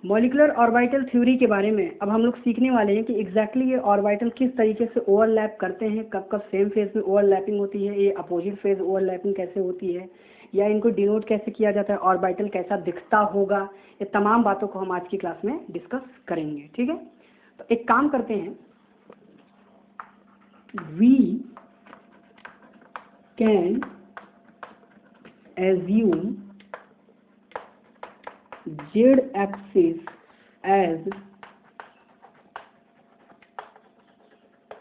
Molecular orbital theory के बारे में अब हम लोग सीखने वाले हैं कि एग्जैक्टली ये ऑर्बिटल किस तरीके से ओवरलैप करते हैं, कब कब सेम फेज में ओवरलैपिंग होती है, ये अपोजिट फेज ओवरलैपिंग कैसे होती है, या इनको डिनोट कैसे किया जाता है, ऑर्बिटल कैसा दिखता होगा, ये तमाम बातों को हम आज की क्लास में डिस्कस करेंगे। ठीक है, तो एक काम करते हैं, we can assume z axis as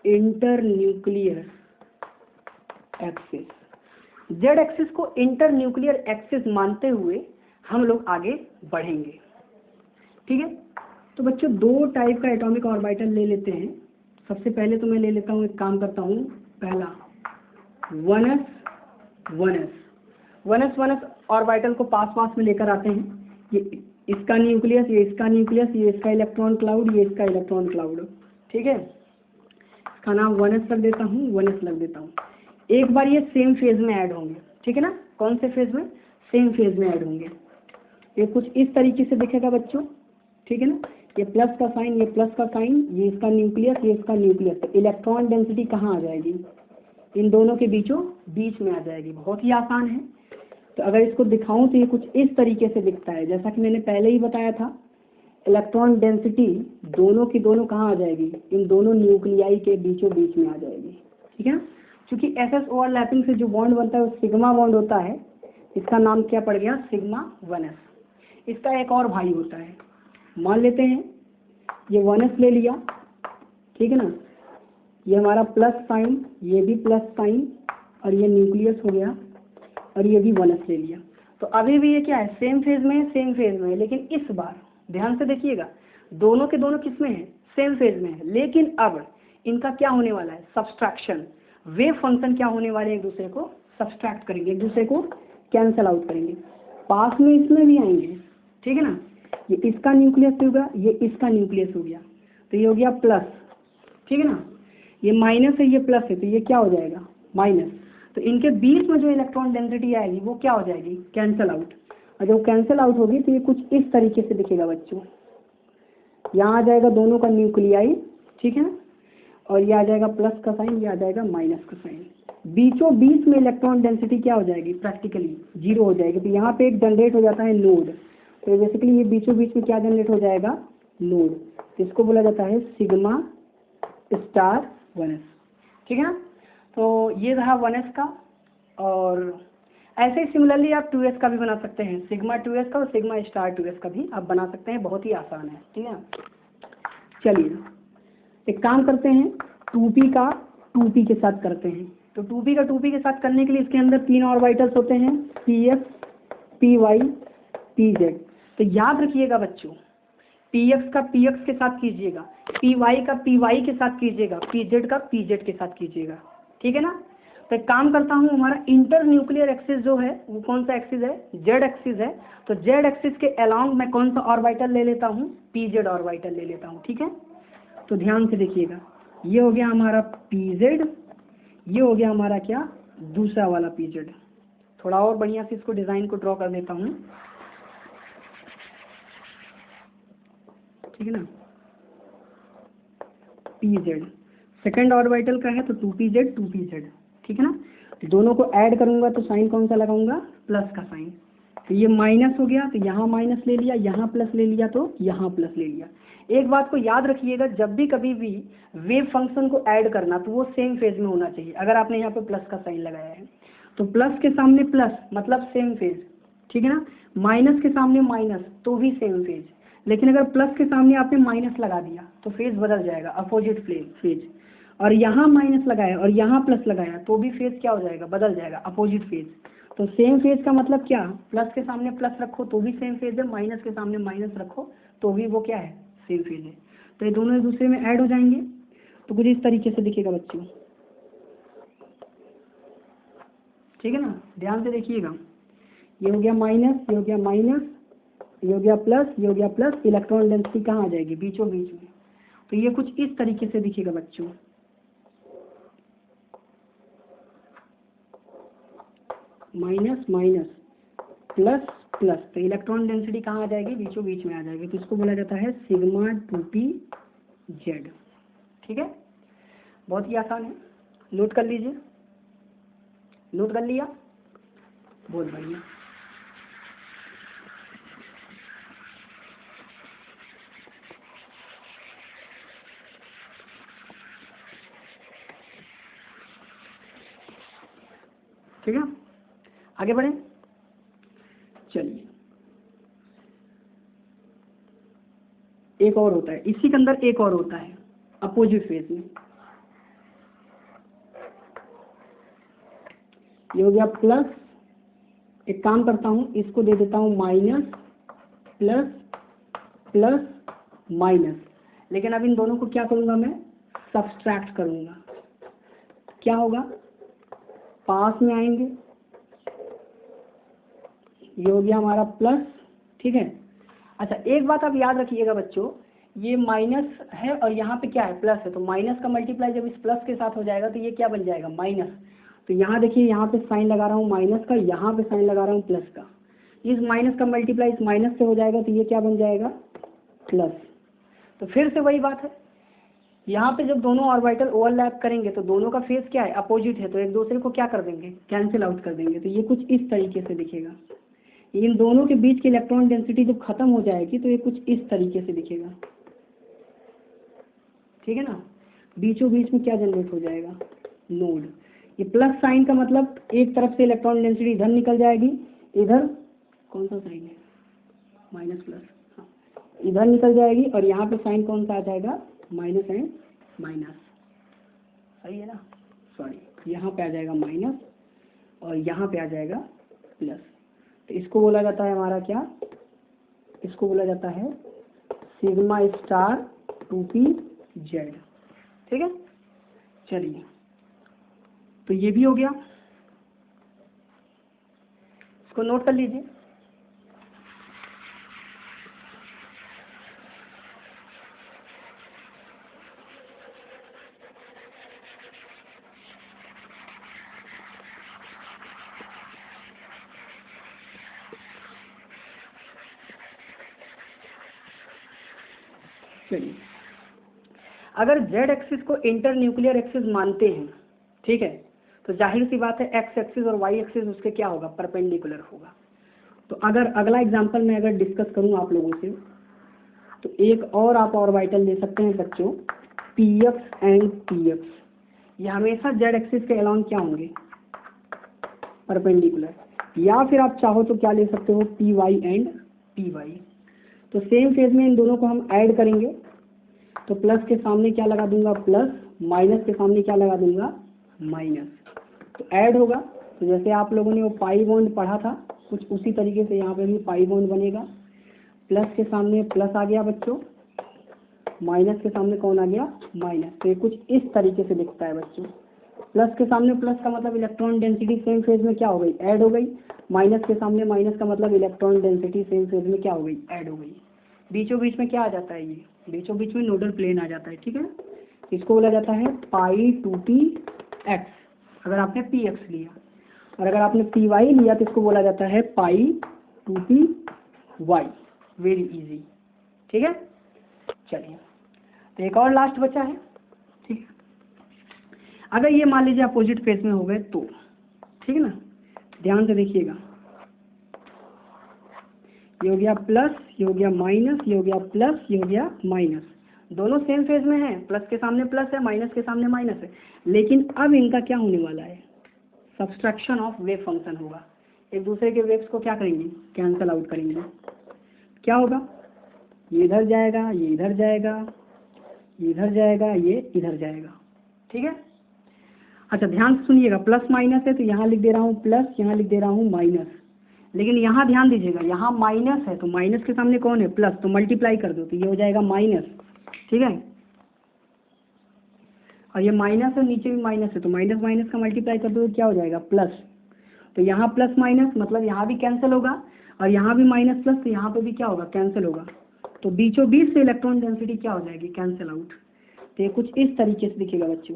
internuclear axis। z axis को इंटरन्यूक्लियर एक्सिस मानते हुए हम लोग आगे बढ़ेंगे। ठीक है, तो बच्चों दो टाइप का एटॉमिक ऑर्बिटल ले लेते हैं। सबसे पहले तो मैं ले लेता हूँ, एक काम करता हूँ, पहला 1s ऑर्बिटल को पास में लेकर आते हैं। ये इसका न्यूक्लियस, ये इसका न्यूक्लियस, ये इसका इलेक्ट्रॉन क्लाउड, ये इसका इलेक्ट्रॉन क्लाउड। ठीक है, इसका नाम 1s रख देता हूँ, 1s रख देता हूँ। एक बार ये सेम फेज में ऐड होंगे। ठीक है ना, कौन से फेज में? सेम फेज में ऐड होंगे। ये कुछ इस तरीके से दिखेगा बच्चों। ठीक है ना, ये प्लस का साइन, ये प्लस का साइन, ये इसका न्यूक्लियस, ये इसका न्यूक्लियस। तो इलेक्ट्रॉन डेंसिटी कहाँ आ जाएगी? इन दोनों के बीच में आ जाएगी। बहुत ही आसान है। तो अगर इसको दिखाऊं तो ये कुछ इस तरीके से दिखता है। जैसा कि मैंने पहले ही बताया था, इलेक्ट्रॉन डेंसिटी दोनों की दोनों कहाँ आ जाएगी? इन दोनों न्यूक्लियाई के बीच में आ जाएगी। ठीक है ना, क्योंकि एसएस ओवरलैपिंग से जो बॉन्ड बनता है वो सिग्मा बॉन्ड होता है। इसका नाम क्या पड़ गया? Sigma 1s। इसका एक और भाई होता है, मान लेते हैं ये 1s ले लिया। ठीक है ना, ये हमारा प्लस साइन, ये भी प्लस साइन, और ये न्यूक्लियस हो गया, और ये भी 1s ले लिया। तो अभी भी ये क्या है? सेम फेज में है। लेकिन इस बार ध्यान से देखिएगा, दोनों के दोनों किस में है? सेम फेज में है। लेकिन अब इनका क्या होने वाला है? सब्सट्रैक्शन। वेव फंक्शन क्या होने वाले हैं? एक दूसरे को सब्सट्रैक्ट करेंगे, एक दूसरे को कैंसल आउट करेंगे। पास में इसमें भी आएंगे। ठीक है ना, ये इसका न्यूक्लियस होगा, ये इसका न्यूक्लियस हो गया, तो ये हो गया प्लस। ठीक है ना, ये माइनस है, ये प्लस है, तो ये क्या हो जाएगा? माइनस। तो इनके बीच में जो इलेक्ट्रॉन डेंसिटी आएगी वो क्या हो जाएगी? Cancel out. और जब कैंसल आउट होगी तो ये कुछ इस तरीके से दिखेगा बच्चों। यहाँ आ जाएगा दोनों का न्यूक्लियाई। ठीक है ना, और ये आ जाएगा प्लस का साइन, ये आ जाएगा माइनस का साइन। बीचों बीच में इलेक्ट्रॉन डेंसिटी क्या हो जाएगी? प्रैक्टिकली जीरो हो जाएगी। तो यहाँ पे एक जनरेट हो जाता है नोड। तो बेसिकली ये बीचों बीच में क्या जनरेट हो जाएगा? नोड। इसको बोला जाता है सिग्मा स्टार 1s। ठीक है ना, तो ये रहा 1s का। और ऐसे ही सिमिलरली आप 2s का भी बना सकते हैं। सिग्मा 2s का और सिग्मा स्टार 2s का भी आप बना सकते हैं। बहुत ही आसान है। ठीक है, चलिए एक काम करते हैं, 2p का 2p के साथ करते हैं। तो 2p का 2p के साथ करने के लिए इसके अंदर 3 ऑर्बिटल्स होते हैं, px, py, pz। तो याद रखिएगा बच्चों, px का px के साथ कीजिएगा, py का py के साथ कीजिएगा, pz का pz के साथ कीजिएगा। ठीक है ना, तो एक काम करता हूँ, हमारा इंटर न्यूक्लियर एक्सिस जो है वो कौन सा एक्सिस है? जेड एक्सिस है। तो जेड एक्सिस के अलोंग मैं कौन सा ऑर्बिटल ले लेता हूँ? pz ऑर्बिटल ले लेता हूँ। ठीक है, तो ध्यान से देखिएगा, ये हो गया हमारा pz, ये हो गया हमारा क्या? दूसरा वाला pz। थोड़ा और बढ़िया से इसको डिजाइन को ड्रॉ कर देता हूँ। ठीक है ना, pz सेकेंड ऑर्बिटल का है, तो 2pz। ठीक है ना, दोनों को ऐड करूंगा तो साइन कौन सा लगाऊंगा? प्लस का साइन। तो ये माइनस हो गया, तो यहाँ माइनस ले लिया, यहाँ प्लस ले लिया, तो यहाँ प्लस ले लिया। एक बात को याद रखिएगा, जब भी कभी भी वेव फंक्शन को ऐड करना तो वो सेम फेज में होना चाहिए। अगर आपने यहाँ पे प्लस का साइन लगाया है तो प्लस के सामने प्लस मतलब सेम फेज। ठीक है ना, माइनस के सामने माइनस तो भी सेम फेज। लेकिन अगर प्लस के सामने आपने माइनस लगा दिया तो फेज बदल जाएगा, अपोजिट फेज। और यहाँ माइनस लगाया और यहाँ प्लस लगाया तो भी फेज क्या हो जाएगा? बदल जाएगा, अपोजिट फेज। तो सेम फेज का मतलब क्या? प्लस के सामने प्लस रखो तो भी सेम फेज है, माइनस के सामने माइनस रखो तो भी वो क्या है? सेम फेज है। तो ये दोनों एक दूसरे में ऐड हो जाएंगे। तो कुछ इस तरीके से दिखेगा बच्चों। ठीक है ना, ध्यान से देखिएगा, ये हो गया माइनस, ये हो गया माइनस, ये हो गया प्लस, ये हो गया प्लस। इलेक्ट्रॉन डेंसिटी कहाँ आ जाएगी? बीचों बीच में। तो ये कुछ इस तरीके से दिखेगा बच्चों। माइनस माइनस प्लस प्लस, तो इलेक्ट्रॉन डेंसिटी कहाँ आ जाएगी, बीचों बीच में आ जाएगी, तो इसको बोला जाता है सिग्मा 2p/z। ठीक है, बहुत ही आसान है, नोट कर लीजिए, नोट कर लिया, बहुत बढ़िया। ठीक है, आगे बढ़े, चलिए एक और होता है, इसी के अंदर एक और होता है अपोजिट फेज में, ये हो गया प्लस, एक काम करता हूँ इसको दे देता हूँ माइनस, प्लस प्लस माइनस, लेकिन अब इन दोनों को क्या करूँगा मैं, सब्सट्रैक्ट करूँगा, क्या होगा, पास में आएंगे, ये हो गया हमारा प्लस। ठीक है, अच्छा एक बात आप याद रखिएगा बच्चों, ये माइनस है और यहाँ पे क्या है, प्लस है, तो माइनस का मल्टीप्लाई जब इस प्लस के साथ हो जाएगा तो ये क्या बन जाएगा, माइनस। तो यहाँ देखिए, यहाँ पे साइन लगा रहा हूँ माइनस का, यहाँ पे साइन लगा रहा हूँ प्लस का, इस माइनस का मल्टीप्लाई इस माइनस से हो जाएगा तो ये क्या बन जाएगा, प्लस। तो फिर से वही बात है, यहाँ पे जब दोनों ऑर्बिटल ओवरलैप करेंगे तो दोनों का फेज क्या है, अपोजिट है, तो एक दूसरे को क्या कर देंगे, कैंसिल आउट कर देंगे, तो ये कुछ इस तरीके से दिखेगा। इन दोनों के बीच की इलेक्ट्रॉन डेंसिटी जब खत्म हो जाएगी तो ये कुछ इस तरीके से दिखेगा। ठीक है ना, बीचों बीच में क्या जनरेट हो जाएगा, नोड। ये प्लस साइन का मतलब एक तरफ से इलेक्ट्रॉन डेंसिटी इधर निकल जाएगी, इधर कौन सा साइन है, माइनस प्लस, हाँ, इधर निकल जाएगी, और यहाँ पे साइन कौन सा आ जाएगा, माइनस एंड माइनस, सही है ना, सॉरी यहाँ पे आ जाएगा माइनस और यहाँ पे आ जाएगा प्लस। तो इसको बोला जाता है हमारा क्या, इसको बोला जाता है सिग्मा स्टार 2p/z। ठीक है, चलिए तो ये भी हो गया, इसको नोट कर लीजिए। चलिए, अगर z एक्सिस को इंटर न्यूक्लियर एक्सिस मानते हैं, ठीक है, तो जाहिर सी बात है x एक्सिस और y एक्सिस उसके क्या होगा, परपेंडिकुलर होगा। तो अगर अगला एग्जांपल मैं अगर डिस्कस करूं आप लोगों से, तो एक और आप ऑर्बिटल ले सकते हैं बच्चों, px एंड px, ये हमेशा z एक्सिस के अलोंग क्या होंगे, परपेंडिकुलर, या फिर आप चाहो तो क्या ले सकते हो, py एंड py। तो सेम फेज में इन दोनों को हम ऐड करेंगे, तो प्लस के सामने क्या लगा दूंगा, प्लस, माइनस के सामने क्या लगा दूंगा, माइनस, तो ऐड होगा। तो जैसे आप लोगों ने वो पाई बॉन्ड पढ़ा था, कुछ उसी तरीके से यहाँ पे भी पाई बॉन्ड बनेगा, प्लस के सामने प्लस आ गया बच्चों, माइनस के सामने कौन आ गया, माइनस। तो ये कुछ इस तरीके से दिखता है बच्चों, प्लस के सामने प्लस का मतलब इलेक्ट्रॉन डेंसिटी सेम फेज में क्या हो गई, ऐड हो गई, माइनस के सामने माइनस का मतलब इलेक्ट्रॉन डेंसिटी सेम फेज में क्या हो गई, ऐड हो गई। बीचों बीच में क्या आ जाता है, ये बीचों बीच में नोडल प्लेन आ जाता है। ठीक है, इसको बोला जाता है पाई 2px अगर आपने px लिया, और अगर आपने py लिया तो इसको बोला जाता है पाई 2py। Very easy. ठीक है, चलिए तो एक और लास्ट बचा है। ठीक है, अगर ये मान लीजिए अपोजिट फेज में हो गए तो, ठीक है ना, ध्यान से देखिएगा, ये हो गया प्लस, ये हो गया माइनस, ये हो गया प्लस, ये हो गया माइनस, दोनों सेम फेज में हैं, प्लस के सामने प्लस है, माइनस के सामने माइनस है, लेकिन अब इनका क्या होने वाला है, सब्सट्रैक्शन ऑफ वेव फंक्शन होगा। एक दूसरे के वेव्स को क्या करेंगे, कैंसल आउट करेंगे। क्या होगा, ये इधर जाएगा, ये इधर जाएगा, ये इधर जाएगा, ये इधर जाएगा। ठीक है, अच्छा ध्यान से सुनिएगा, प्लस माइनस है तो यहाँ लिख दे रहा हूँ प्लस, यहाँ लिख दे रहा हूँ माइनस, लेकिन यहाँ ध्यान दीजिएगा, यहाँ माइनस है तो माइनस के सामने कौन है, प्लस, तो मल्टीप्लाई कर दो तो ये हो जाएगा माइनस। ठीक है, और ये माइनस है, नीचे भी माइनस है, तो माइनस माइनस का मल्टीप्लाई कर दो तो क्या हो जाएगा, प्लस। तो यहाँ प्लस माइनस मतलब यहाँ भी कैंसिल होगा, और यहाँ भी माइनस प्लस, तो यहाँ पे भी क्या होगा, कैंसिल होगा। तो बीचों बीच से इलेक्ट्रॉन डेंसिटी क्या हो जाएगी, कैंसिल आउट। तो ये कुछ इस तरीके से दिखेगा बच्चों।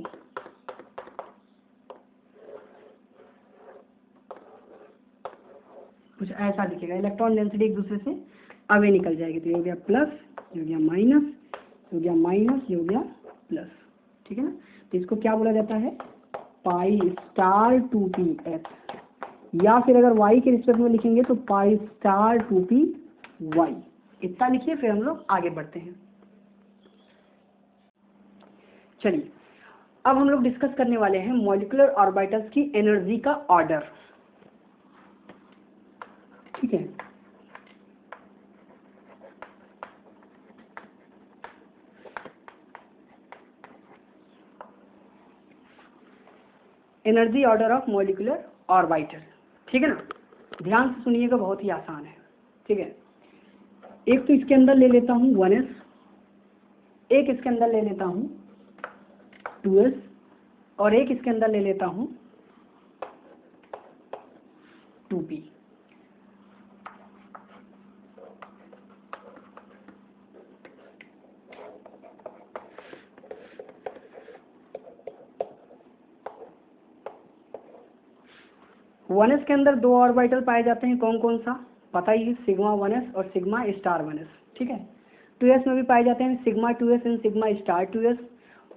कुछ ऐसा दिखेगा, इलेक्ट्रॉन डेंसिटी एक दूसरे से अवे निकल जाएगी। तो ये हो गया प्लस, ये हो गया माइनस, ये हो गया माइनस, ये हो गया प्लस, ठीक है ना। तो इसको क्या बोला जाता है, पाई स्टार 2p x, या फिर अगर y के रिस्पेक्ट में लिखेंगे तो पाई स्टार 2p y। इतना लिखिए, फिर हम लोग आगे बढ़ते हैं। चलिए अब हम लोग डिस्कस करने वाले हैं मॉलिक्यूलर ऑर्बिटल्स की एनर्जी का ऑर्डर, ठीक है। Energy order of molecular orbital, ठीक है ना। ध्यान से सुनिएगा, बहुत ही आसान है, ठीक है। एक तो इसके अंदर ले लेता हूँ 1s, एक इसके अंदर ले लेता हूँ 2s, और एक इसके अंदर ले लेता हूँ 2p। वन एस के अंदर दो ऑर्बिटल पाए जाते हैं, कौन कौन सा पता ही है, सिग्मा 1s और सिग्मा स्टार 1s, ठीक है। 2s में भी पाए जाते हैं sigma 2s and sigma star 2s।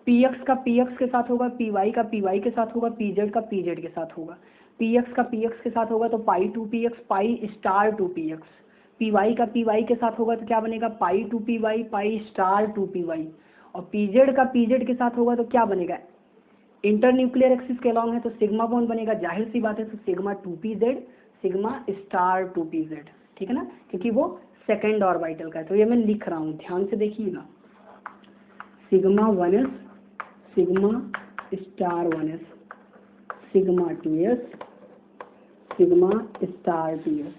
px का px के साथ होगा, py का py के साथ होगा, pz का pz के साथ होगा। px का px के साथ होगा तो पाई 2px pi star 2px। py का py के साथ होगा तो क्या बनेगा, पाई 2py पाई स्टार 2py। और pz का pz के साथ होगा तो क्या बनेगा, इंटर न्यूक्लियर एक्सिस के अलॉन्ग है तो सिग्मा बॉन्ड बनेगा, जाहिर सी बात है, तो sigma 2pz sigma star 2pz, ठीक है ना, क्योंकि वो सेकेंड ऑर्बिटल का है। तो ये मैं लिख रहा हूँ, ध्यान से देखिएगा, sigma 1s sigma star 1s sigma 2s sigma star 2s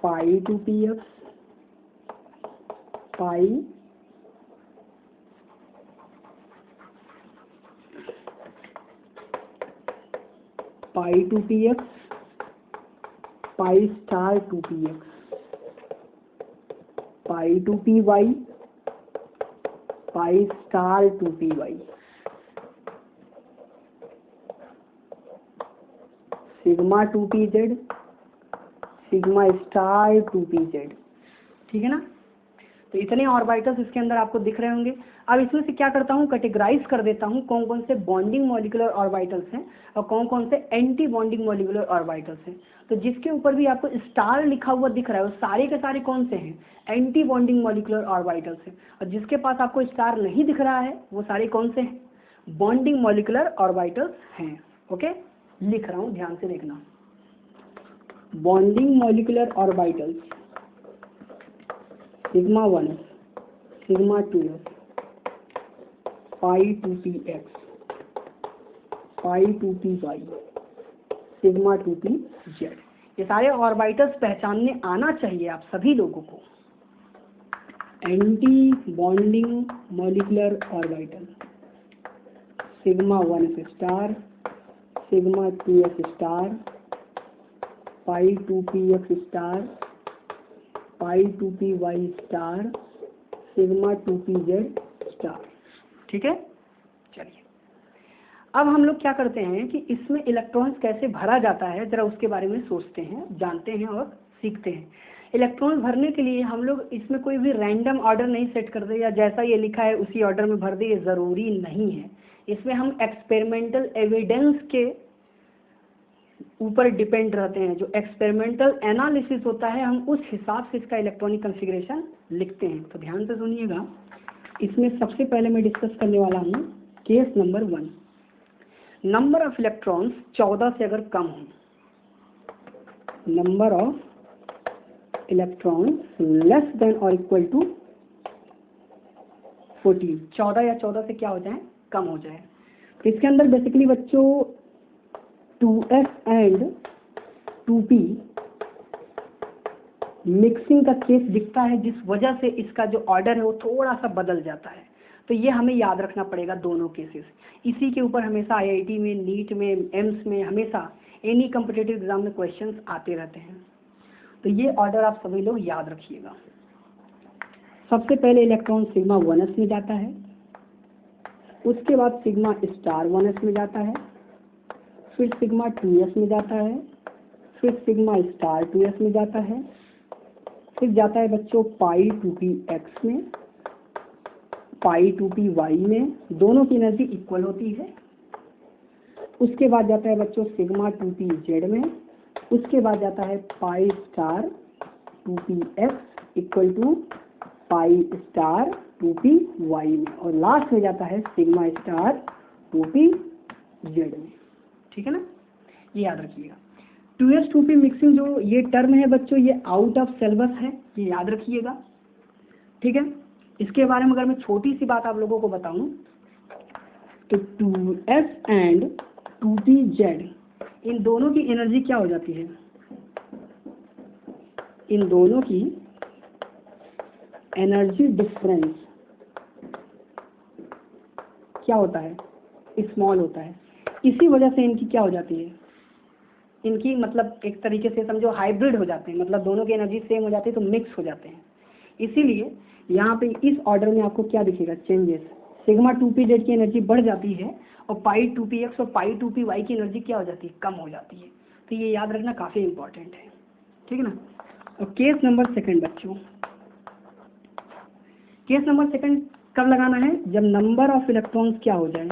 पाई 2px पाई पाई 2px पाई स्टार 2px पाई 2py pi star 2py sigma 2pz sigma star 2pz, ठीक है ना। तो इतने ऑर्बिटल्स इसके अंदर आपको दिख रहे होंगे। अब इसमें से क्या करता हूँ, कैटेगराइज कर देता हूँ कौन कौन से बॉन्डिंग मॉलिक्यूलर ऑर्बिटल्स हैं और कौन कौन से एंटी बॉन्डिंग मॉलिक्यूलर ऑर्बिटल्स हैं। तो जिसके ऊपर भी आपको स्टार लिखा हुआ दिख रहा है वो सारे के सारे कौन से हैं, एंटी बॉन्डिंग मॉलिक्यूलर ऑर्बिटल्स हैं। और जिसके पास आपको स्टार नहीं दिख रहा है वो सारे कौन से हैं, बॉन्डिंग मॉलिक्यूलर ऑर्बिटल्स हैं। ओके, लिख रहा हूँ, ध्यान से देखना। Bonding molecular orbitals sigma 1s sigma 2s पाई 2px पाई 2py सिग्मा 2pz, ये सारे ऑर्बिटल्स पहचानने आना चाहिए आप सभी लोगों को। Anti bonding molecular orbital sigma 1s star sigma 2s star pi 2px star pi 2py star sigma 2pz star, ठीक है। चलिए अब हम लोग क्या करते हैं कि इसमें इलेक्ट्रॉन्स कैसे भरा जाता है जरा उसके बारे में सोचते हैं, जानते हैं और सीखते हैं। इलेक्ट्रॉन भरने के लिए हम लोग इसमें कोई भी रैंडम ऑर्डर नहीं सेट करते या जैसा ये लिखा है उसी ऑर्डर में भर दे, ये ज़रूरी नहीं है। इसमें हम एक्सपेरिमेंटल एविडेंस के ऊपर डिपेंड रहते हैं। जो एक्सपेरिमेंटल एनालिसिस होता है हम उस हिसाब से इसका इलेक्ट्रॉनिक कॉन्फ़िगरेशन लिखते हैं। तो ध्यान से सुनिएगा, इसमें सबसे पहले मैं डिस्कस करने वाला हूँ case number 1। Number of electrons 14 से अगर कम हो, number of electrons less than और इक्वल टू 14, 14 या 14 से क्या हो जाए, कम हो जाए। तो इसके अंदर बेसिकली बच्चों 2s एंड 2p मिक्सिंग का केस दिखता है, जिस वजह से इसका जो ऑर्डर है वो थोड़ा सा बदल जाता है। तो ये हमें याद रखना पड़ेगा दोनों केसेस। इसी के ऊपर हमेशा IIT में, नीट में, एम्स में, हमेशा एनी कम्पिटिटिव एग्जाम में क्वेश्चंस आते रहते हैं। तो ये ऑर्डर आप सभी लोग याद रखिएगा। सबसे पहले इलेक्ट्रॉन सिग्मा 1s में जाता है, उसके बाद सिग्मा स्टार 1s में जाता है, फिर सिग्मा 2s में जाता है, फिर सिग्मा स्टार 2s में जाता है, फिर जाता है बच्चों पाई 2p x में, पाई 2p y में, दोनों की एनर्जी इक्वल होती है। उसके बाद जाता है बच्चों सिग्मा 2p z में, उसके बाद जाता है pi star 2p x equal to pi star 2p y में, और लास्ट में जाता है सिग्मा स्टार 2p z में। ठीक है ना, ये याद रखिएगा। 2s 2p मिक्सिंग जो ये टर्म है बच्चों, ये आउट ऑफ सिलेबस है, ये याद रखिएगा। ठीक है, इसके बारे में अगर मैं छोटी सी बात आप लोगों को बताऊं तो 2s एंड 2pz इन दोनों की एनर्जी क्या हो जाती है, इन दोनों की एनर्जी डिफरेंस क्या होता है, स्मॉल होता है। इसी वजह से इनकी क्या हो जाती है, इनकी मतलब एक तरीके से समझो हाइब्रिड हो जाते हैं, मतलब दोनों की एनर्जी सेम हो जाती है तो मिक्स हो जाते हैं। इसीलिए यहाँ पे इस ऑर्डर में आपको क्या दिखेगा, चेंजेस। सिग्मा 2pz की एनर्जी बढ़ जाती है और पाई 2px और पाई 2py की एनर्जी क्या हो जाती है, कम हो जाती है। तो ये याद रखना काफ़ी इंपॉर्टेंट है। ठीक है ना। और केस नंबर सेकंड बच्चों, केस नंबर सेकंड कब लगाना है, जब नंबर ऑफ इलेक्ट्रॉन्स क्या हो जाए,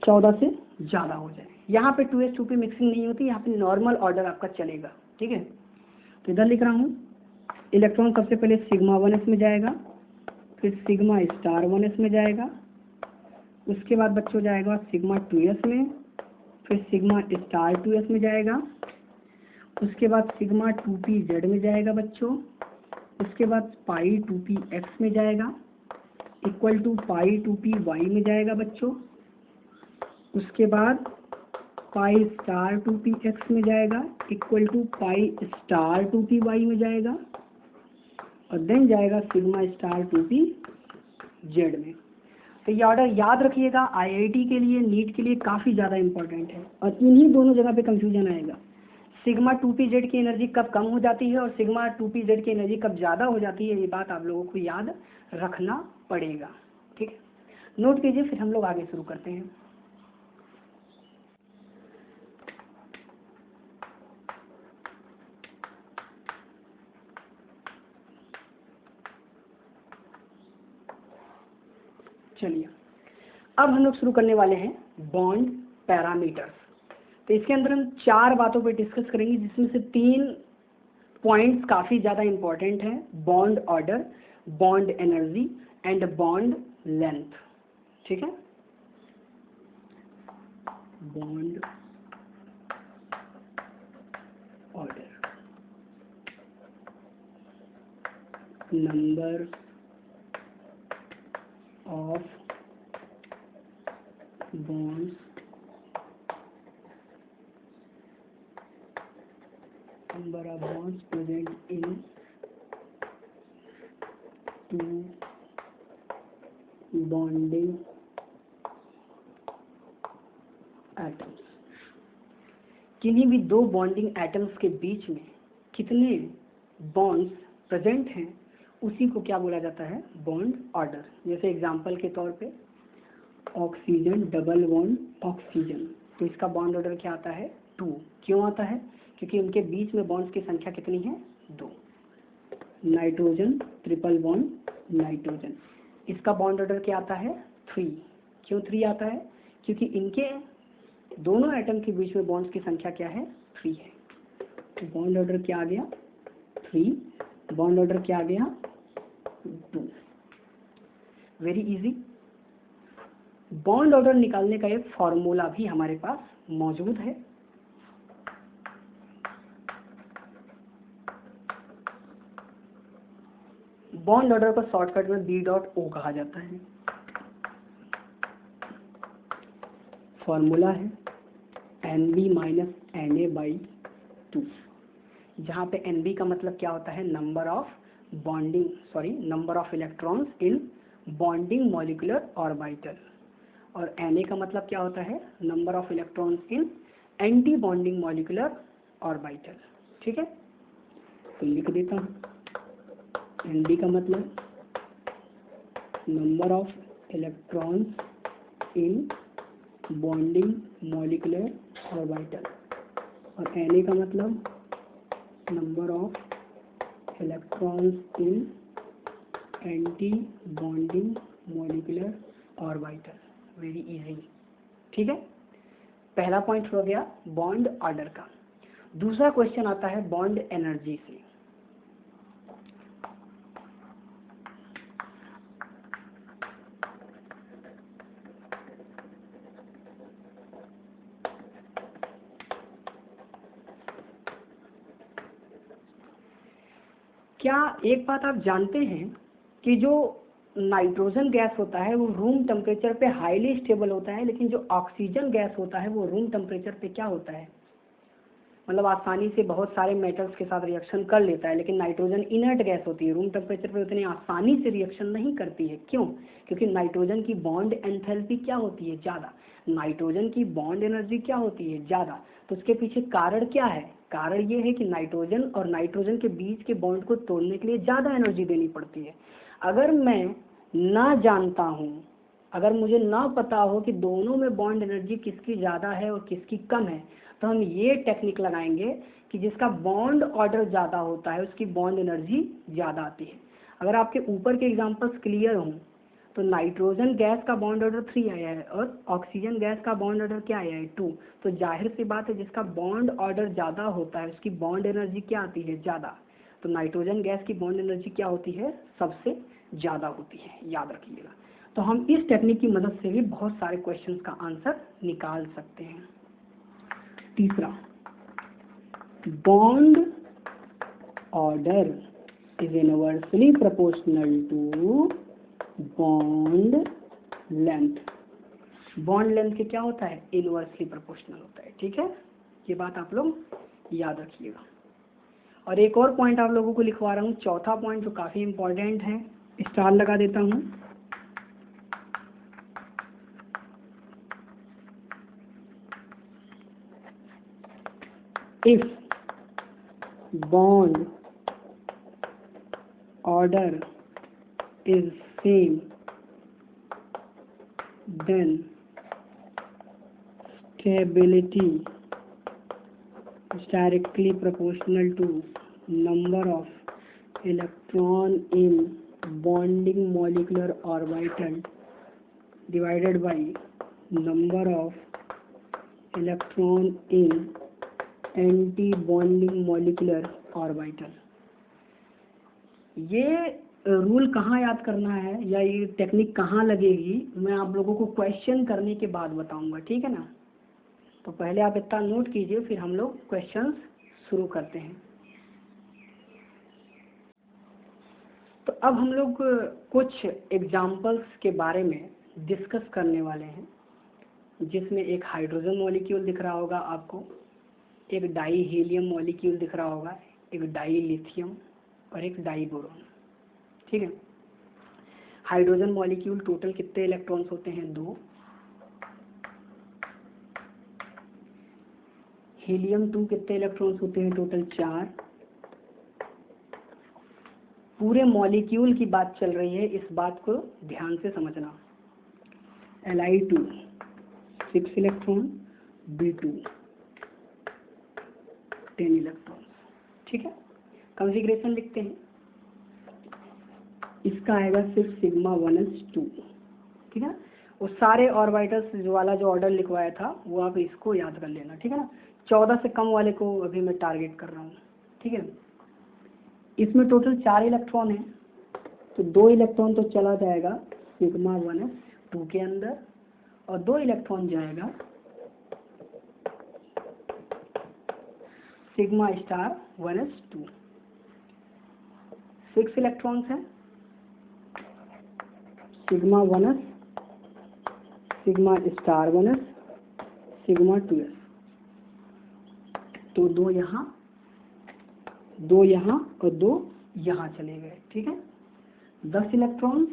14 से ज़्यादा हो जाए। यहाँ पे 2s 2p मिक्सिंग नहीं होती, यहाँ पे नॉर्मल ऑर्डर आपका चलेगा। ठीक है, तो इधर लिख रहा हूँ इलेक्ट्रॉन सबसे पहले सिग्मा 1s में जाएगा, फिर सिग्मा स्टार 1s में जाएगा, उसके बाद बच्चों जाएगा सिग्मा 2s में, फिर सिग्मा स्टार 2s में जाएगा, उसके बाद सिग्मा 2pz में जाएगा बच्चों, उसके बाद पाई 2px में जाएगा इक्वल टू पाई 2py में जाएगा बच्चों, उसके बाद पाई स्टार 2px में जाएगा equal to pi star 2py में जाएगा, और देन जाएगा सिग्मा स्टार 2pz में। तो ये ऑर्डर याद रखिएगा, आईआईटी के लिए, नीट के लिए काफ़ी ज़्यादा इंपॉर्टेंट है। और इन्हीं दोनों जगह पे कंफ्यूजन आएगा, सिग्मा 2pz की एनर्जी कब कम हो जाती है और सिग्मा 2pz की एनर्जी कब ज़्यादा हो जाती है, ये बात आप लोगों को याद रखना पड़ेगा। ठीक है, नोट कीजिए, फिर हम लोग आगे शुरू करते हैं। चलिए, अब हम लोग शुरू करने वाले हैं बॉन्ड पैरामीटर्स। तो इसके अंदर हम 4 बातों पे डिस्कस करेंगे, जिसमें से 3 पॉइंट्स काफ़ी ज़्यादा इंपॉर्टेंट हैं, bond order, bond energy and bond length. ठीक है, bond order, number of bonds, number of bonds present in two bonding atoms। किन्हीं भी 2 बॉन्डिंग एटम्स के बीच में कितने बॉन्ड्स प्रेजेंट हैं, उसी को क्या बोला जाता है, बॉन्ड ऑर्डर। जैसे एग्जांपल के तौर पे ऑक्सीजन डबल बॉन्ड ऑक्सीजन, तो इसका बॉन्ड ऑर्डर क्या आता है, 2। क्यों आता है, क्योंकि उनके बीच में बॉन्ड्स की संख्या कितनी है, 2। नाइट्रोजन ट्रिपल बॉन्ड नाइट्रोजन, इसका बॉन्ड ऑर्डर क्या आता है, 3। क्यों 3 आता है, क्योंकि इनके दोनों एटम के बीच में बॉन्ड्स की संख्या क्या है, 3 है। तो बॉन्ड ऑर्डर क्या आ गया, 3, बॉन्ड ऑर्डर क्या आ गया, 2। Very easy. बॉन्ड ऑर्डर निकालने का एक फॉर्मूला भी हमारे पास मौजूद है। बॉन्ड ऑर्डर को शॉर्टकट में B.O कहा जाता है। फॉर्मूला है NB माइनस Na/2, जहाँ पे NB का मतलब क्या होता है, number of number of electrons in bonding molecular orbital, और Na का मतलब क्या होता है, number of electrons in anti bonding molecular orbital. ठीक है, तो लिख देता हूँ, ND का मतलब number of electrons in bonding molecular orbital, और Na का मतलब number of electrons in anti bonding molecular orbital. Very easy, ठीक है। पहला पॉइंट हो गया बॉन्ड ऑर्डर का। दूसरा क्वेश्चन आता है बॉन्ड एनर्जी से। क्या एक बात आप जानते हैं कि जो नाइट्रोजन गैस होता है वो रूम टेम्परेचर पे हाईली स्टेबल होता है, लेकिन जो ऑक्सीजन गैस होता है वो रूम टेम्परेचर पे क्या होता है, मतलब आसानी से बहुत सारे मेटल्स के साथ रिएक्शन कर लेता है, लेकिन नाइट्रोजन इनर्ट गैस होती है, रूम टेम्परेचर पे उतनी आसानी से रिएक्शन नहीं करती है। क्यों? क्योंकि नाइट्रोजन की बॉन्ड एंथैल्पी क्या होती है, ज़्यादा। नाइट्रोजन की बॉन्ड एनर्जी क्या होती है, ज़्यादा। तो उसके पीछे कारण क्या है? कारण ये है कि नाइट्रोजन और नाइट्रोजन के बीच के बॉन्ड को तोड़ने के लिए ज़्यादा एनर्जी देनी पड़ती है। अगर मैं ना जानता हूँ, अगर मुझे ना पता हो कि दोनों में बॉन्ड एनर्जी किसकी ज़्यादा है और किसकी कम है, तो हम ये टेक्निक लगाएंगे कि जिसका बॉन्ड ऑर्डर ज़्यादा होता है उसकी बॉन्ड एनर्जी ज़्यादा आती है। अगर आपके ऊपर के एग्जांपल्स क्लियर हों तो नाइट्रोजन गैस का बॉन्ड ऑर्डर 3 आया है और ऑक्सीजन गैस का बॉन्ड ऑर्डर क्या आया है, 2। तो जाहिर सी बात है जिसका बॉन्ड ऑर्डर ज़्यादा होता है उसकी बॉन्ड एनर्जी क्या आती है, ज़्यादा। तो नाइट्रोजन गैस की बॉन्ड एनर्जी क्या होती है, सबसे ज़्यादा होती है, याद रखिएगा। तो हम इस टेक्निक की मदद से भी बहुत सारे क्वेश्चंस का आंसर निकाल सकते हैं। तीसरा, bond order is inversely proportional to bond length. Bond length के क्या होता है, इनवर्सली प्रोपोर्शनल होता है, ठीक है। ये बात आप लोग याद रखिएगा। और एक और पॉइंट आप लोगों को लिखवा रहा हूँ, चौथा पॉइंट जो काफी इंपॉर्टेंट है, स्टार लगा देता हूँ। If bond order is same then stability is directly proportional to number of electron in bonding molecular orbital divided by number of electron in anti-bonding molecular orbital। ये रूल कहाँ याद करना है या ये टेक्निक कहाँ लगेगी, मैं आप लोगों को क्वेश्चन करने के बाद बताऊंगा, ठीक है ना। तो पहले आप इतना नोट कीजिए, फिर हम लोग क्वेश्चंस शुरू करते हैं। तो अब हम लोग कुछ एग्जाम्पल्स के बारे में डिस्कस करने वाले हैं, जिसमें एक हाइड्रोजन मॉलिक्यूल दिख रहा होगा आपको, एक डाई हीलियम मॉलिक्यूल दिख रहा होगा, एक डाई लिथियम और एक डाई बोरोन, ठीक है। हाइड्रोजन मॉलिक्यूल टोटल कितने इलेक्ट्रॉन्स होते हैं, 2। हीलियम 2 कितने इलेक्ट्रॉन्स होते हैं, टोटल 4। पूरे मॉलिक्यूल की बात चल रही है, इस बात को ध्यान से समझना। Li2 6 इलेक्ट्रॉन, B2 10 इलेक्ट्रॉन, ठीक है। कॉन्फ़िगरेशन लिखते हैं, इसका आएगा सिर्फ सिग्मा 1s2, ठीक है। वो सारे ऑर्बिटल्स जो वाला जो ऑर्डर लिखवाया था वो आप इसको याद कर लेना, ठीक है ना। 14 से कम वाले को अभी मैं टारगेट कर रहा हूँ, ठीक है। इसमें टोटल 4 इलेक्ट्रॉन है, तो 2 इलेक्ट्रॉन तो चला जाएगा सिग्मा 1s2 के अंदर और 2 इलेक्ट्रॉन जाएगा सिग्मा स्टार 1s2। 6 इलेक्ट्रॉन्स हैं, sigma 1s, sigma star 1s, sigma 2s। तो 2 यहाँ, 2 यहाँ और 2 यहाँ चले गए, ठीक है। 10 electrons,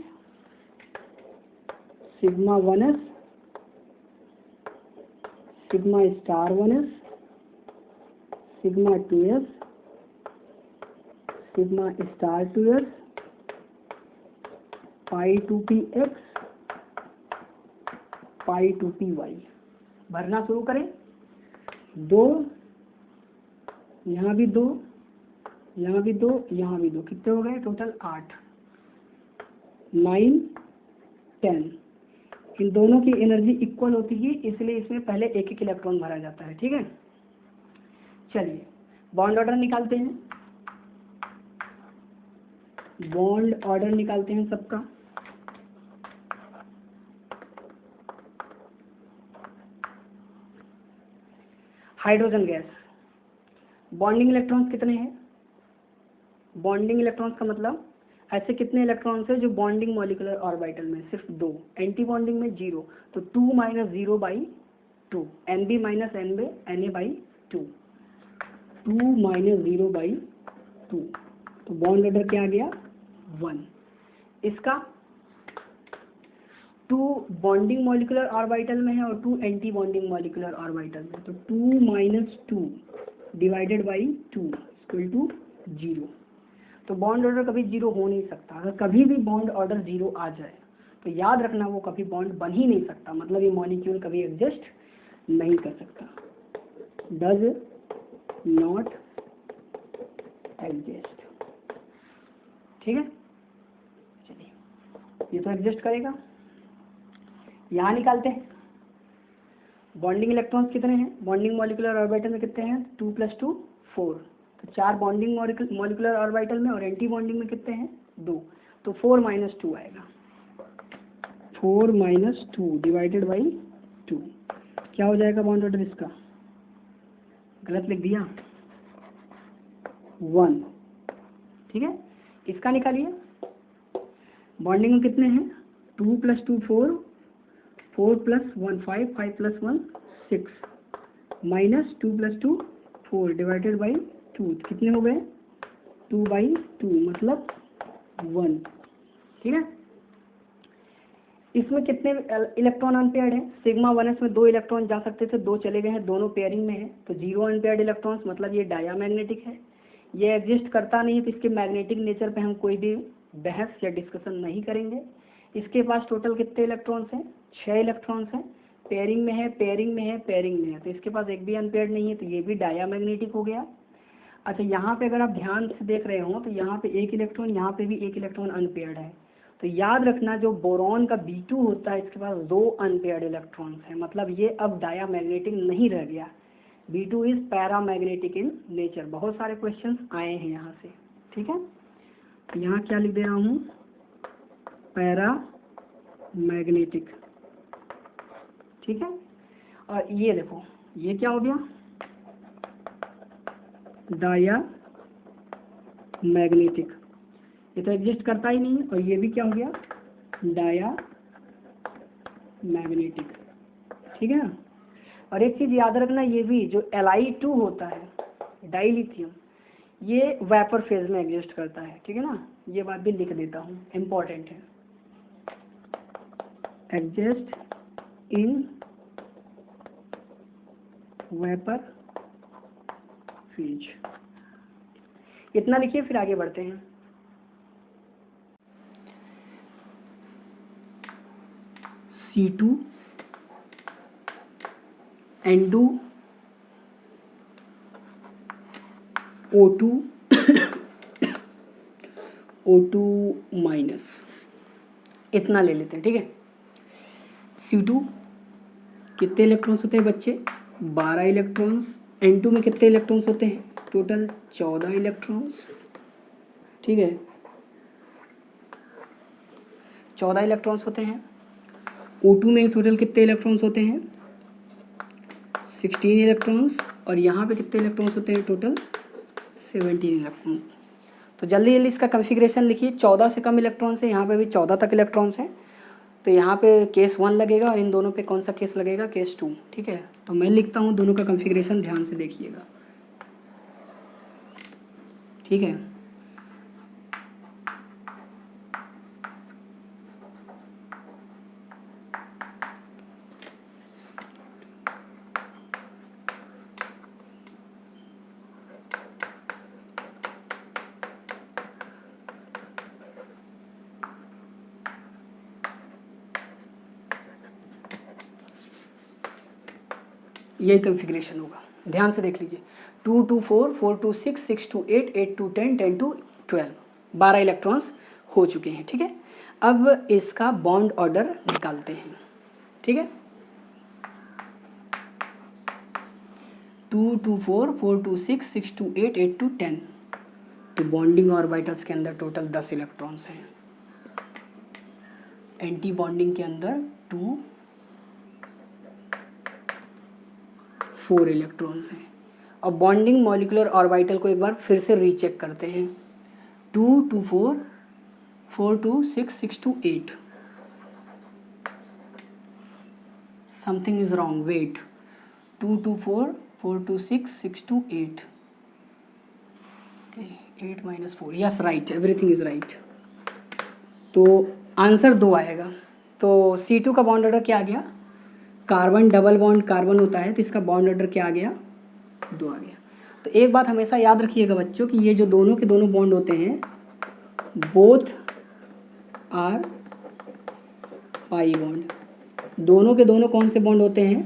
sigma 1s, sigma star 1s, sigma 2s, sigma star 2s, पाई 2px, पाई 2py। भरना शुरू करें। 2 यहाँ भी 2, यहाँ भी 2, यहाँ भी 2, कितने हो गए टोटल 8, 9, 10। इन दोनों की एनर्जी इक्वल होती है, इसलिए इसमें पहले एक एक इलेक्ट्रॉन भरा जाता है। ठीक है, चलिए बॉन्ड ऑर्डर निकालते हैं, बॉन्ड ऑर्डर निकालते हैं सबका। हाइड्रोजन गैस, बॉन्डिंग इलेक्ट्रॉन्स कितने हैं? बॉन्डिंग इलेक्ट्रॉन्स का मतलब ऐसे कितने इलेक्ट्रॉन्स हैं जो बॉन्डिंग मॉलिक्यूलर ऑर्बिटल में? सिर्फ 2, एंटी बॉन्डिंग में 0, तो 2 - 0/2, NB - NB Na/2, 2 - 0/2, तो बॉन्ड ऑर्डर क्या आ गया 1। इसका 2 बॉन्डिंग मॉलिक्यूलर ऑर्बिटल में है और 2 एंटी बॉन्डिंग मॉलिक्यूलर ऑर्बिटल में, तो 2 - 2 डिवाइडेड बाई 2 इक्वल टू 0। तो बॉन्ड ऑर्डर कभी 0 हो नहीं सकता। अगर कभी भी बॉन्ड ऑर्डर 0 आ जाए तो याद रखना वो कभी बॉन्ड बन ही नहीं सकता, मतलब ये मॉलिक्यूल कभी एग्जिस्ट नहीं कर सकता, डज नॉट एग्जिस्ट। ठीक है, चलिए ये तो एग्जिस्ट करेगा। यहाँ निकालते हैं बॉन्डिंग इलेक्ट्रॉन्स कितने हैं? बॉन्डिंग मॉलिक्यूलर ऑर्बिटल में कितने हैं? 2 + 2 4, तो 4 बॉन्डिंग मॉलिक्यूलर ऑर्बिटल में, और एंटी बॉन्डिंग में कितने हैं? 2, तो 4 - 2 आएगा, 4 - 2 डिवाइडेड बाई 2, क्या हो जाएगा बॉन्ड ऑर्डर इसका? गलत लिख दिया, 1। ठीक है, इसका निकालिए, बॉन्डिंग में कितने हैं? 2 + 2 4, 4 + 1 5, 5 + 1 6, माइनस 2 + 2 4 डिवाइडेड बाई 2, कितने हो गए? 2/2 मतलब 1। ठीक है, इसमें कितने इलेक्ट्रॉन अनपेयर्ड हैं? सिग्मा 1s में 2 इलेक्ट्रॉन जा सकते थे, 2 चले गए हैं, दोनों पेयरिंग में है, तो 0 अनपेयर्ड इलेक्ट्रॉन्स, मतलब ये डायामैग्नेटिक है, ये एग्जिस्ट करता नहीं है, तो इसके मैग्नेटिक नेचर पे हम कोई भी बहस या डिस्कशन नहीं करेंगे। इसके पास टोटल कितने इलेक्ट्रॉन्स हैं? 6 इलेक्ट्रॉन्स हैं, पेयरिंग में है, पेयरिंग में है, पेयरिंग में है, तो इसके पास एक भी अनपेयर्ड नहीं है, तो ये भी डायामैग्नेटिक हो गया। अच्छा, यहाँ पे अगर आप ध्यान से देख रहे हो तो यहाँ पे एक इलेक्ट्रॉन, यहाँ पे भी एक इलेक्ट्रॉन अनपेयर्ड है, तो याद रखना जो बोरॉन का B2 होता है इसके पास 2 अनपेयर्ड इलेक्ट्रॉन्स हैं, मतलब ये अब डायामैग्नेटिक नहीं रह गया। B2 is paramagnetic in nature. बहुत सारे क्वेश्चंस आए हैं यहाँ से। ठीक है, तो यहाँ क्या लिख दे रहा हूँ? पैरामैग्नेटिक। ठीक है, और ये देखो ये क्या हो गया? डायामैग्नेटिक, ये तो एग्जिस्ट करता ही नहीं है, और ये भी क्या हो गया? डायामैग्नेटिक। ठीक है ना, और एक चीज़ याद रखना, ये भी जो Li2 होता है डाइलिथियम, ये वेपर फेज में एग्जिस्ट करता है। ठीक है ना, ये बात भी लिख देता हूँ, इम्पोर्टेंट है, एग्जिस्ट इन वेपर फेज। इतना लिखिए, फिर आगे बढ़ते हैं। C2 N2 O2 O2 minus, इतना ले लेते हैं। ठीक है, C2 कितने इलेक्ट्रॉन्स होते हैं बच्चे? 12 इलेक्ट्रॉन्स। N2 में कितने इलेक्ट्रॉन्स होते हैं? Total 14 electrons. ठीक है, 14 इलेक्ट्रॉन्स होते हैं। O2 में टोटल कितने इलेक्ट्रॉन्स होते हैं? 16 इलेक्ट्रॉन्स, और यहाँ पे कितने इलेक्ट्रॉन्स होते हैं? Total 17 electrons. तो जल्दी जल्दी इसका कॉन्फ़िगरेशन लिखिए। 14 से कम इलेक्ट्रॉन्स है, यहाँ पे भी 14 तक इलेक्ट्रॉन्स हैं, तो यहाँ पे केस 1 लगेगा, और इन दोनों पे कौन सा केस लगेगा? केस 2। ठीक है, तो मैं लिखता हूँ, दोनों का कॉन्फ़िगरेशन ध्यान से देखिएगा। ठीक है, यही कॉन्फ़िगरेशन होगा। ध्यान से देख लीजिए, 2 2 4 4 2 6 6 2 8 8 2 10 10 2 12, 12 इलेक्ट्रॉन्स हो चुके हैं। ठीक है, अब इसका बॉन्ड ऑर्डर निकालते हैं। ठीक है, 2 2 4 4 2 6 6 2 8 8 2 10, तो बॉन्डिंग ऑर्बिटल्स के अंदर टोटल 10 इलेक्ट्रॉन्स हैं। एंटी बॉन्डिंग के अंदर 2 4 इलेक्ट्रॉन्स हैं। अब बॉन्डिंग मॉलिक्यूलर ऑर्बिटल को एक बार फिर से रीचेक करते हैं। 2 2 4 4 2 6 6 2 8, something is wrong, wait, 2 2 4 4 2 6 6 2 8, 8 minus 4, yes right, everything is right. तो आंसर 2 आएगा। तो C2 का बॉन्ड ऑर्डर क्या आ गया, कार्बन डबल बॉन्ड कार्बन होता है, तो इसका बॉन्ड ऑर्डर क्या आ गया, 2 आ गया। तो एक बात हमेशा याद रखिएगा बच्चों कि ये जो दोनों के दोनों बॉन्ड होते हैं, बोथ आर पाई बॉन्ड, दोनों के दोनों कौन से बॉन्ड होते हैं,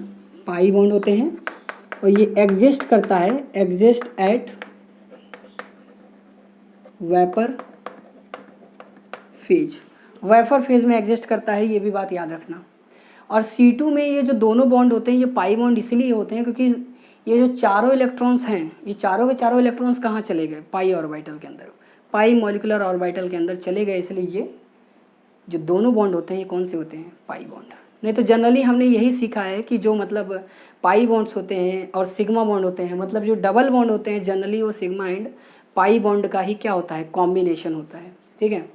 पाई बॉन्ड होते हैं। और ये एग्जिस्ट करता है, exist at vapour phase, vapour phase में एग्जिस्ट करता है, ये भी बात याद रखना। और C2 में ये जो दोनों बॉन्ड होते हैं, ये पाई बॉन्ड इसलिए होते हैं क्योंकि ये जो चारों इलेक्ट्रॉन्स हैं, ये चारों के चारों इलेक्ट्रॉन्स कहाँ चले गए, पाई ऑर्बिटल के अंदर, पाई मॉलिक्यूलर ऑर्बिटल के अंदर चले गए, इसलिए ये जो दोनों बॉन्ड होते हैं ये कौन से होते हैं, पाई बॉन्ड। नहीं तो जनरली हमने यही सीखा है कि जो मतलब पाई बॉन्ड्स होते हैं और सिग्मा बॉन्ड होते हैं, मतलब जो डबल बॉन्ड होते हैं जनरली वो सिग्मा एंड पाई बॉन्ड का ही क्या होता है, कॉम्बिनेशन होता है। ठीक है,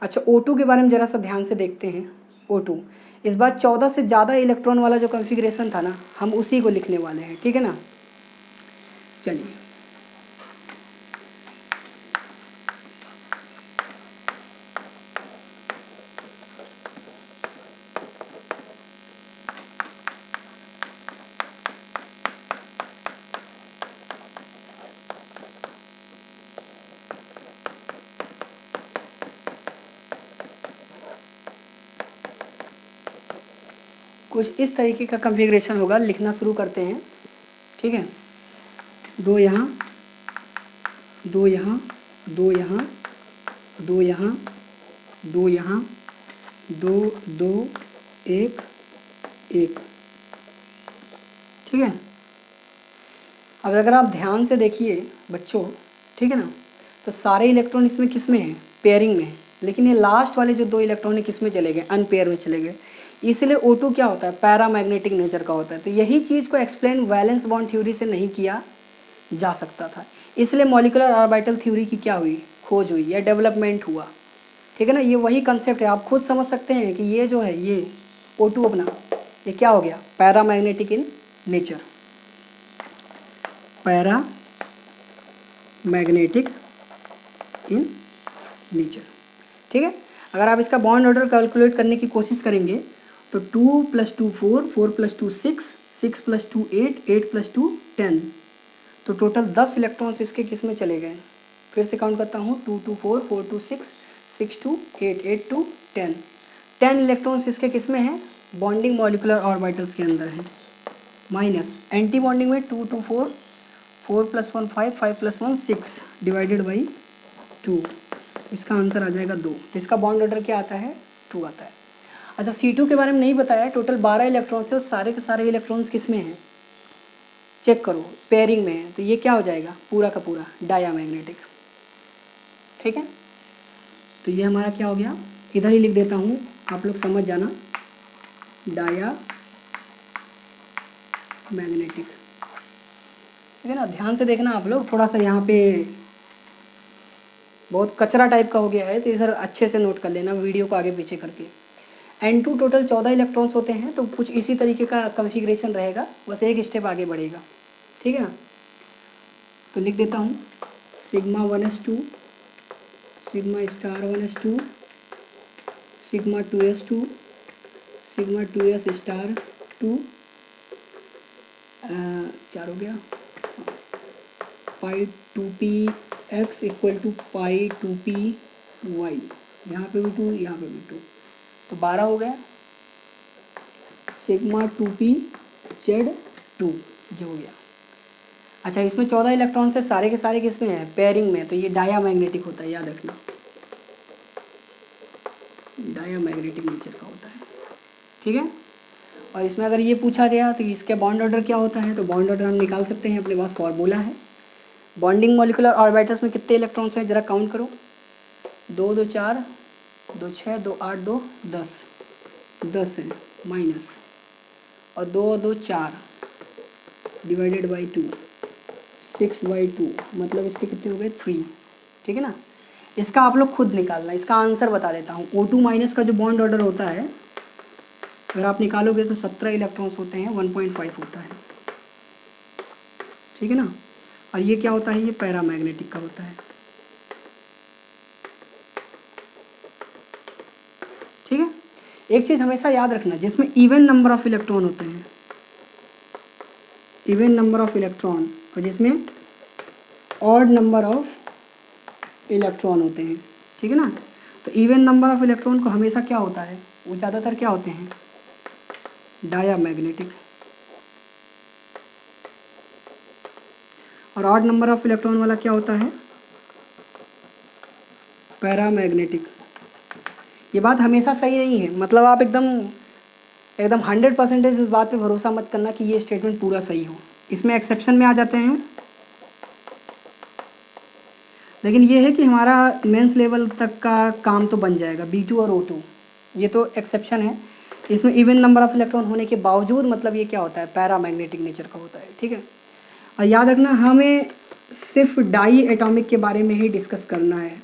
अच्छा O2 के बारे में ज़रा सा ध्यान से देखते हैं। O2 इस बार 14 से ज़्यादा इलेक्ट्रॉन वाला जो कॉन्फ़िगरेशन था ना, हम उसी को लिखने वाले हैं। ठीक है ना, चलिए कुछ इस तरीके का कॉन्फ़िगरेशन होगा, लिखना शुरू करते हैं। ठीक है, 2 यहाँ, 2 यहाँ, 2 यहाँ, 2 यहाँ, 2 यहाँ, 2 2 1 1। ठीक है, अब अगर आप ध्यान से देखिए बच्चों, ठीक है ना, तो सारे इलेक्ट्रॉन इसमें किस में है, पेयरिंग में है, लेकिन ये लास्ट वाले जो 2 इलेक्ट्रॉन है किस में चले गए, अनपेयर में चले गए। इसलिए O2 क्या होता है, पैरामैग्नेटिक नेचर का होता है। तो यही चीज़ को एक्सप्लेन वैलेंस बॉन्ड थ्योरी से नहीं किया जा सकता था, इसलिए मॉलिक्यूलर ऑर्बिटल थ्योरी की क्या हुई, खोज हुई या डेवलपमेंट हुआ। ठीक है ना, ये वही कंसेप्ट है, आप खुद समझ सकते हैं कि ये जो है ये O2 अपना ये क्या हो गया, paramagnetic in nature, paramagnetic in nature. ठीक है, अगर आप इसका बॉन्ड ऑर्डर कैलकुलेट करने की कोशिश करेंगे तो 2 + 2 4 4 + 2 6 6 + 2 8 8 + 2 10, तो टोटल 10 इलेक्ट्रॉन्स इसके किस में चले गए। फिर से काउंट करता हूँ, 2 2 4 4 2 6 6 2 8 8 2 10, 10 इलेक्ट्रॉन्स इसके किस में हैं, बॉन्डिंग मॉलिक्यूलर ऑर्बिटल्स के अंदर हैं। माइनस एंटी बॉन्डिंग में 2 2 4 4 + 1 5 5 + 1 6 डिवाइडेड बाई 2, इसका आंसर आ जाएगा 2। इसका बॉन्ड ऑर्डर क्या आता है, 2 आता है। अच्छा, C2 के बारे में नहीं बताया, टोटल 12 इलेक्ट्रॉन्स है और सारे के सारे इलेक्ट्रॉन्स किस में हैं, चेक करो, पेयरिंग में है, तो ये क्या हो जाएगा, पूरा का पूरा डायामैग्नेटिक। ठीक है, तो ये हमारा क्या हो गया, इधर ही लिख देता हूँ, आप लोग समझ जाना, डायामैग्नेटिक। ठीक है ना, ध्यान से देखना आप लोग, थोड़ा सा यहाँ पे बहुत कचरा टाइप का हो गया है, तो इधर अच्छे से नोट कर लेना वीडियो को आगे पीछे करके। N2 टोटल 14 इलेक्ट्रॉन्स होते हैं, तो कुछ इसी तरीके का कॉन्फ़िगरेशन रहेगा, बस एक स्टेप आगे बढ़ेगा। ठीक है ना, तो लिख देता हूँ, sigma 1s2, sigma star 1s2, sigma 2s2, sigma 2s star 2, 4 हो गया, पाई 2p x = पाई 2p y, यहाँ पे भी 2, यहाँ पे भी 2, तो 12 हो गया, सिग्मा 2p z 2 ये हो गया। अच्छा, इसमें 14 इलेक्ट्रॉन से सारे के सारे किस में है, पेयरिंग में, तो ये डायामैग्नेटिक होता है, याद रखना, डायामैग्नेटिक नेचर का होता है, ठीक है। और इसमें अगर ये पूछा गया तो इसके बॉन्ड ऑर्डर क्या होता है, तो बॉन्ड ऑर्डर हम निकाल सकते हैं, अपने पास फॉर्मूला है। बॉन्डिंग मॉलिक्यूलर ऑर्बिटल्स में कितने इलेक्ट्रॉन्स हैं, जरा काउंट करो, 2 2 4 2 6 2 8 2 10, 10 है माइनस, और 2 2 4 डिवाइडेड बाई 2 6/2, मतलब इसके कितने हो गए 3, ठीक है ना। इसका आप लोग खुद निकालना, इसका आंसर बता देता हूँ। O2 माइनस का जो बॉन्ड ऑर्डर होता है अगर आप निकालोगे तो 17 इलेक्ट्रॉन्स होते हैं, 1.5 होता है, ठीक है ना। और ये क्या होता है, ये पैरामैग्नेटिक का होता है, ठीक है। एक चीज़ हमेशा याद रखना, जिसमें इवन नंबर ऑफ इलेक्ट्रॉन होते हैं, इवन नंबर ऑफ इलेक्ट्रॉन, और जिसमें ऑड नंबर ऑफ इलेक्ट्रॉन होते हैं, ठीक है ना। तो इवन नंबर ऑफ इलेक्ट्रॉन को हमेशा क्या होता है, वो ज़्यादातर क्या होते हैं, डायामैग्नेटिक, और ऑड नंबर ऑफ इलेक्ट्रॉन वाला क्या होता है, पैरामैग्नेटिक। ये बात हमेशा सही नहीं है, मतलब आप एकदम एकदम 100% इस बात पे भरोसा मत करना कि ये स्टेटमेंट पूरा सही हो, इसमें एक्सेप्शन में आ जाते हैं। लेकिन ये है कि हमारा मेंस लेवल तक का काम तो बन जाएगा, B2 और O2, ये तो एक्सेप्शन है। इसमें इवन नंबर ऑफ इलेक्ट्रॉन होने के बावजूद मतलब ये क्या होता है, पैरामैग्नेटिक नेचर का होता है, ठीक है। और याद रखना, हमें सिर्फ डाई एटॉमिक के बारे में ही डिस्कस करना है,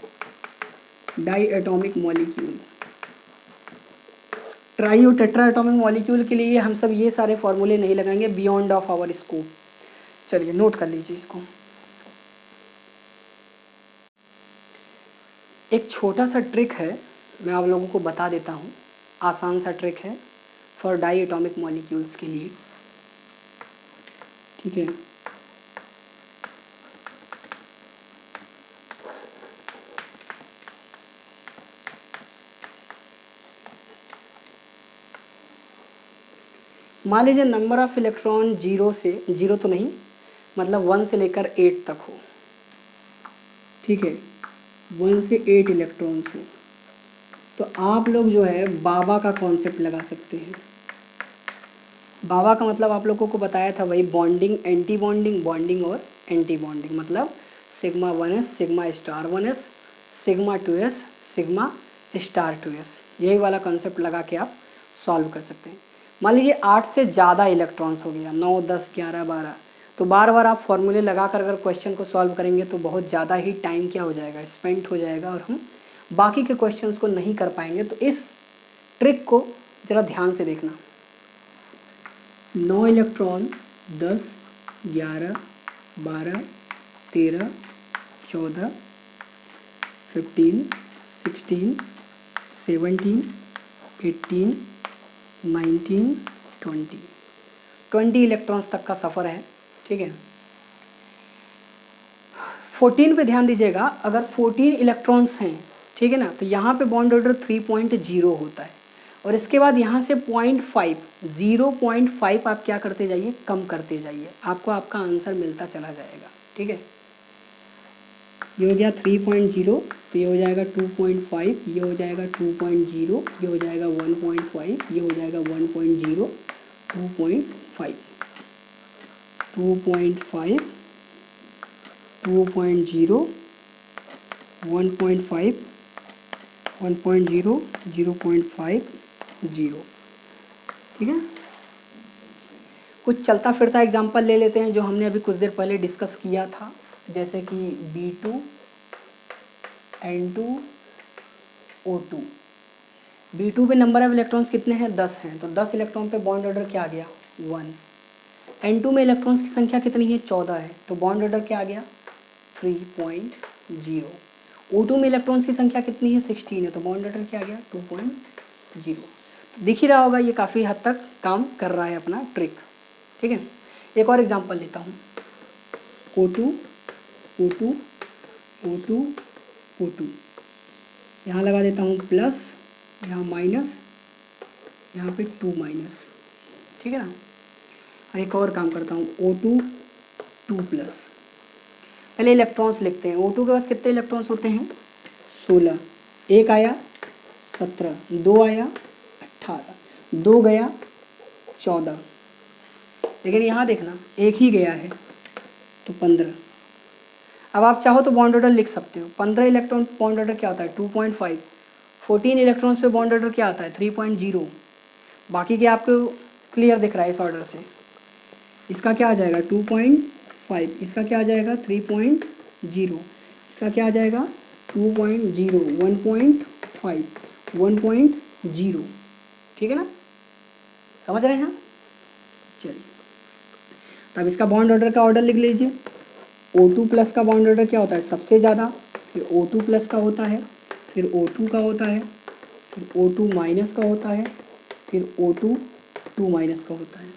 डाई एटॉमिक मॉलिक्यूल। ट्राई और टेट्रा एटॉमिक मॉलिक्यूल के लिए हम सब ये सारे फॉर्मूले नहीं लगाएंगे, बियॉन्ड ऑफ आवर स्कोप। चलिए नोट कर लीजिए इसको। एक छोटा सा ट्रिक है, मैं आप लोगों को बता देता हूँ, आसान सा ट्रिक है फॉर डाई एटॉमिक मॉलिक्यूल्स के लिए, ठीक है। मान लीजिए नंबर ऑफ इलेक्ट्रॉन 0 से, 0 तो नहीं, मतलब 1 से लेकर 8 तक हो, ठीक है, 1 से 8 इलेक्ट्रॉन्स हो, तो आप लोग जो है बाबा का कॉन्सेप्ट लगा सकते हैं। बाबा का मतलब आप लोगों को बताया था वही, बॉन्डिंग, एंटी बॉन्डिंग, बॉन्डिंग और एंटी बॉन्डिंग, मतलब sigma 1s, sigma star 1s, sigma 2s, sigma star 2s, यही वाला कॉन्सेप्ट लगा के आप सॉल्व कर सकते हैं। मान लीजिए 8 से ज़्यादा इलेक्ट्रॉन्स हो गया, 9 10 11 12, तो बार बार आप फॉर्मूले लगा कर अगर क्वेश्चन को सॉल्व करेंगे तो बहुत ज़्यादा ही टाइम क्या हो जाएगा, स्पेंड हो जाएगा, और हम बाकी के क्वेश्चंस को नहीं कर पाएंगे। तो इस ट्रिक को ज़रा ध्यान से देखना। 9 इलेक्ट्रॉन, 10 11 12 13 14 15 16 17 18 19 20 इलेक्ट्रॉन्स तक का सफ़र है, ठीक है। 14 पे ध्यान दीजिएगा, अगर 14 इलेक्ट्रॉन्स हैं, ठीक है ना, तो यहाँ पे बॉन्ड ऑर्डर 3.0 होता है, और इसके बाद यहाँ से 0.5 आप क्या करते जाइए, कम करते जाइए, आपको आपका आंसर मिलता चला जाएगा, ठीक है। ये हो गया 3.0, तो ये हो जाएगा 2.5, ये हो जाएगा 2.0, ये हो जाएगा 1.5, ये हो जाएगा 1.0, 2.5, 2.5, 2.0, 1.5, 1.0, 0.50, ठीक है। कुछ चलता फिरता एग्जांपल ले लेते हैं जो हमने अभी कुछ देर पहले डिस्कस किया था, जैसे कि B2 N2 O2। B2 पे नंबर ऑफ इलेक्ट्रॉन्स कितने हैं, 10 हैं, तो 10 इलेक्ट्रॉन पे बॉन्ड ऑर्डर क्या आ गया, 1। N2 में इलेक्ट्रॉन्स की संख्या कितनी है, 14 है, तो बॉन्ड ऑर्डर क्या आ गया, 3.0। O2 में इलेक्ट्रॉन्स की संख्या कितनी है, 16 है, तो बॉन्ड ऑर्डर क्या आ गया, 2.0। दिख ही रहा होगा ये काफ़ी हद तक काम कर रहा है अपना ट्रिक, ठीक है। एक और एग्जांपल लेता हूँ, O2 O2 O2 O2, यहाँ लगा देता हूँ प्लस, यहाँ माइनस, यहाँ पे 2 माइनस, ठीक है ना। एक और काम करता हूँ, O2 2+। पहले इलेक्ट्रॉन्स लिखते हैं। O2 के पास कितने इलेक्ट्रॉन्स होते हैं? 16। एक आया 17, 2 आया 18, 2 गया 14, लेकिन यहाँ देखना एक ही गया है तो 15। अब आप चाहो तो बॉन्ड ऑर्डर लिख सकते हो। 15 इलेक्ट्रॉन बॉन्ड ऑर्डर क्या होता है? 2.5। 14 इलेक्ट्रॉन्स पे बॉन्ड ऑर्डर क्या आता है? 3.0। बाकी के आपको क्लियर दिख रहा है इस ऑर्डर से। इसका क्या आ जाएगा? 2.5। इसका क्या आ जाएगा? 3.0। इसका क्या आ जाएगा? 2.0, 1.5, 1.0। ठीक है ना? समझ रहे हैं आप? चलिए, तब इसका बॉन्ड ऑर्डर का ऑर्डर लिख लीजिए। O2+ का बॉन्ड ऑर्डर क्या होता है? सबसे ज़्यादा, फिर O2+ का होता है, फिर O2 का होता है, फिर O2- का होता है, फिर O2 का होता है।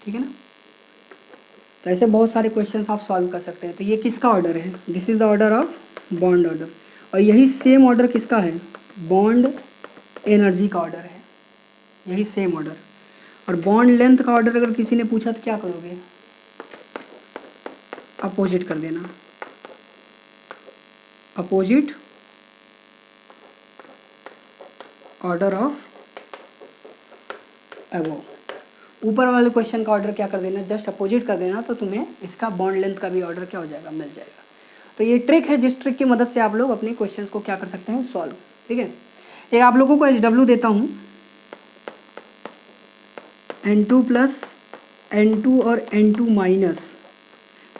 ठीक है ना? तो ऐसे बहुत सारे क्वेश्चंस आप सॉल्व कर सकते हैं। तो ये किसका ऑर्डर है? This is the order of bond order. और यही सेम ऑर्डर किसका है? बॉन्ड एनर्जी का ऑर्डर है, यही सेम ऑर्डर। और बॉन्ड लेंथ का ऑर्डर अगर किसी ने पूछा तो क्या करोगे? अपोजिट कर देना, अपोजिट ऑर्डर ऑफ अबव। ऊपर वाले क्वेश्चन का ऑर्डर क्या कर देना? जस्ट अपोजिट कर देना, तो तुम्हें इसका बॉन्ड लेंथ का भी ऑर्डर क्या हो जाएगा? मिल जाएगा। तो ये ट्रिक है, जिस ट्रिक की मदद से आप लोग अपने क्वेश्चंस को क्या कर सकते हैं? सॉल्व। ठीक है, एक आप लोगों को HW देता हूँ, N2+, N2 और N2-।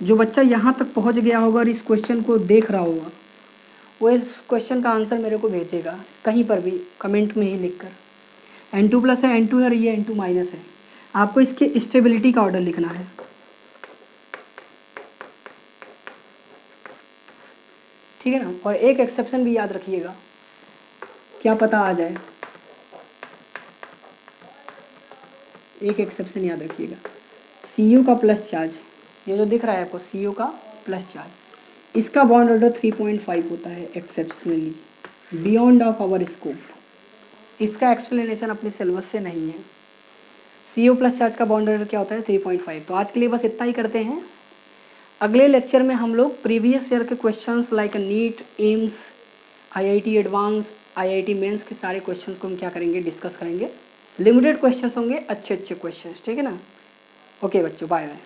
जो बच्चा यहाँ तक पहुँच गया होगा और इस क्वेश्चन को देख रहा होगा, वो इस क्वेश्चन का आंसर मेरे को भेजेगा कहीं पर भी कमेंट में ही लिखकर। N2+ है, N2 है और ये N2- है। आपको इसके स्टेबिलिटी का ऑर्डर लिखना है। ठीक है ना? और एक एक्सेप्शन भी याद रखिएगा, क्या पता आ जाए। एक एक्सेप्शन याद रखिएगा, Cu का प्लस चार्ज, ये जो दिख रहा है आपको Cu का प्लस चार्ज, इसका बॉन्ड ऑर्डर 3.5 होता है exceptionally, beyond of our scope. इसका एक्सप्लेनेशन अपने सिलेबस से नहीं है। Cu+ चार्ज का बॉन्ड ऑर्डर क्या होता है? 3.5। तो आज के लिए बस इतना ही करते हैं। अगले लेक्चर में हम लोग प्रीवियस ईयर के questions like NEET, AIIMS, IIT advance, IIT mains के सारे क्वेश्चंस को हम क्या करेंगे? डिस्कस करेंगे। लिमिटेड क्वेश्चंस होंगे, अच्छे अच्छे क्वेश्चंस। ठीक है ना? ओके बच्चों, बाय बाय।